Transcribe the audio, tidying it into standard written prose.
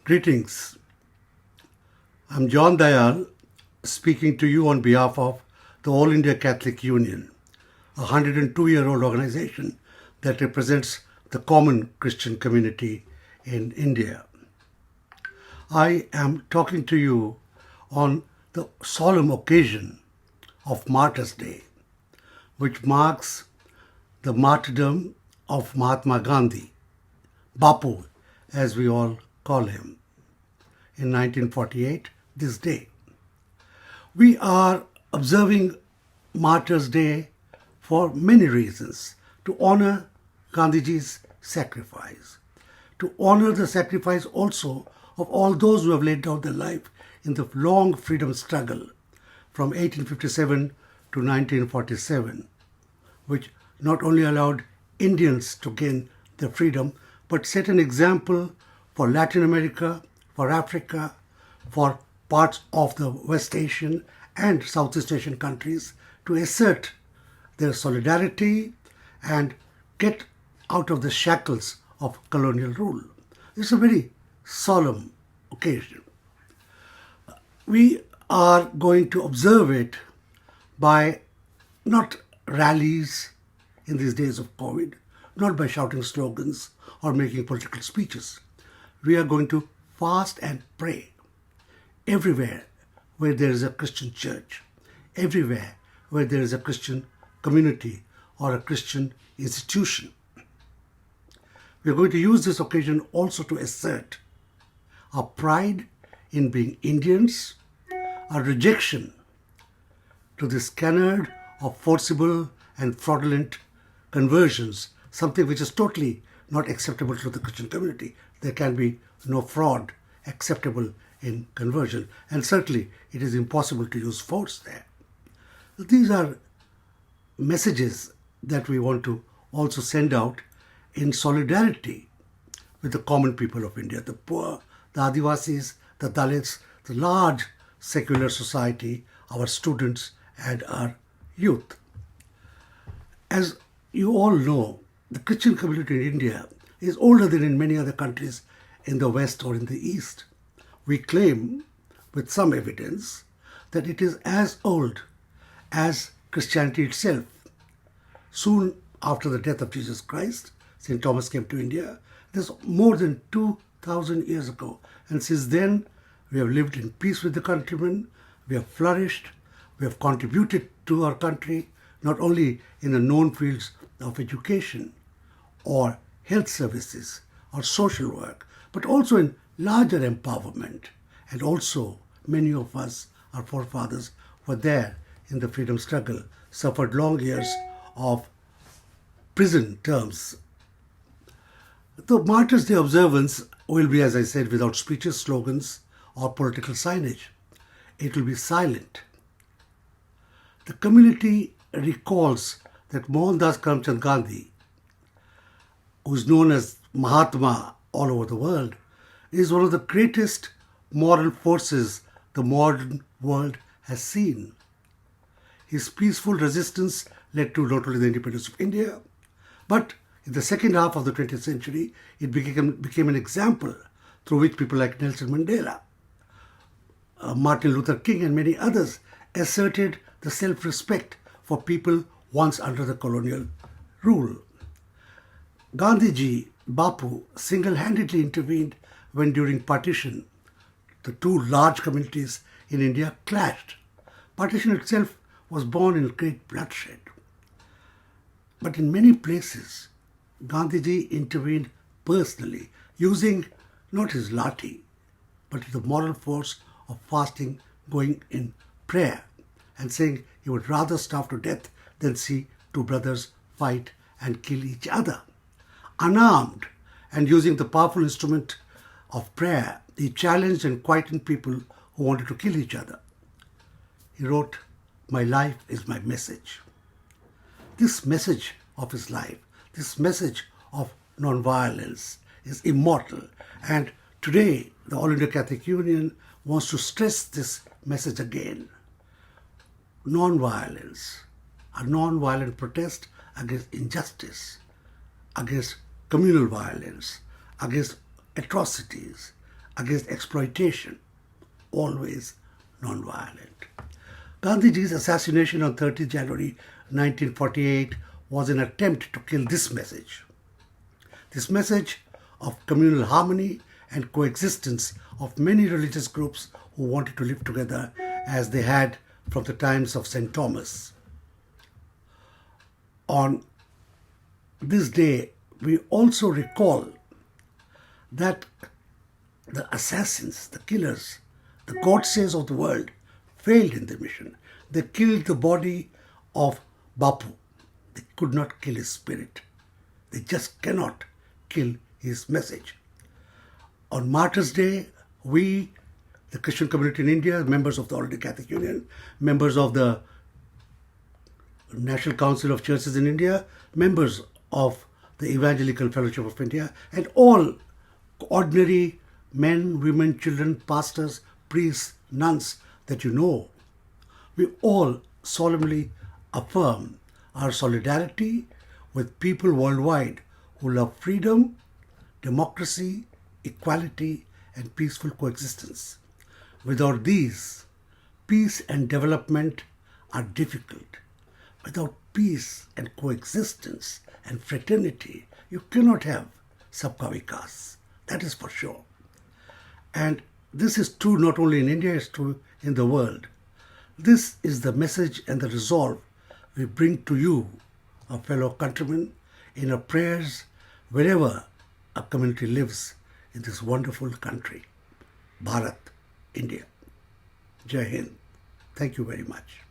Greetings. I'm John Dayal speaking to you on behalf of the All India Catholic Union, a 102-year-old organization that represents the common Christian community in India. I am talking to you on the solemn occasion of Martyrs' Day, which marks the martyrdom of Mahatma Gandhi, Bapu, as we all call him, in 1948, this day. We are observing Martyrs' Day for many reasons: to honor Gandhiji's sacrifice, to honor the sacrifice also of all those who have laid down their life in the long freedom struggle from 1857 to 1947, which not only allowed Indians to gain their freedom, but set an example for Latin America, for Africa, for parts of the West Asian and Southeast Asian countries to assert their solidarity and get out of the shackles of colonial rule. It's a very solemn occasion. We are going to observe it by not rallies in these days of COVID, not by shouting slogans or making political speeches. We are going to fast and pray everywhere where there is a Christian church, everywhere where there is a Christian community or a Christian institution. We are going to use this occasion also to assert our pride in being Indians, our rejection to this canard of forcible and fraudulent conversions, something which is totally not acceptable to the Christian community. There can be no fraud acceptable in conversion, and certainly it is impossible to use force there. These are messages that we want to also send out in solidarity with the common people of India, the poor, the Adivasis, the Dalits, the large secular society, our students and our youth. As you all know, the Christian community in India is older than in many other countries in the West or in the East. We claim, with some evidence, that it is as old as Christianity itself. Soon after the death of Jesus Christ, St. Thomas came to India. It is more than 2,000 years ago. And since then, we have lived in peace with the countrymen, we have flourished, we have contributed to our country, not only in the known fields of education or health services or social work, but also in larger empowerment. And also, many of us, our forefathers, were there in the freedom struggle, suffered long years of prison terms. The Martyrs' Day observance will be, as I said, without speeches, slogans, or political signage. It will be silent. The community recalls that Mohandas Karamchand Gandhi, who is known as Mahatma all over the world, is one of the greatest moral forces the modern world has seen. His peaceful resistance led to not only the independence of India, but in the second half of the 20th century, it became an example through which people like Nelson Mandela, Martin Luther King and many others asserted the self-respect for people once under the colonial rule. Gandhiji, Bapu, single-handedly intervened when during partition, the two large communities in India clashed. Partition itself was born in great bloodshed. But in many places, Gandhiji intervened personally, using not his lathi, but the moral force of fasting, going in prayer, and saying he would rather starve to death than see two brothers fight and kill each other. Unarmed and using the powerful instrument of prayer, he challenged and quietened people who wanted to kill each other. He wrote, "My life is my message." This message of his life, this message of non-violence is immortal. And today, the All India Catholic Union wants to stress this message again. Non-violence, a non-violent protest against injustice, against communal violence, against atrocities, against exploitation, always non-violent. Gandhiji's assassination on 30 January 1948 was an attempt to kill this message. This message of communal harmony and coexistence of many religious groups who wanted to live together as they had from the times of St. Thomas. On this day, we also recall that the assassins, the killers, the Godses of the world failed in their mission. They killed the body of Bapu. They could not kill his spirit. They just cannot kill his message. On Martyrs' Day, we, the Christian community in India, members of the All India Catholic Union, members of the National Council of Churches in India, members of the Evangelical Fellowship of India, and all ordinary men, women, children, pastors, priests, nuns that you know, we all solemnly affirm our solidarity with people worldwide who love freedom, democracy, equality, and peaceful coexistence. Without these, peace and development are difficult. Without peace and coexistence and fraternity, you cannot have Sabka Vikas. That is for sure. And this is true not only in India, it's true in the world. This is the message and the resolve we bring to you, our fellow countrymen, in our prayers wherever a community lives in this wonderful country, Bharat, India. Jai Hind. Thank you very much.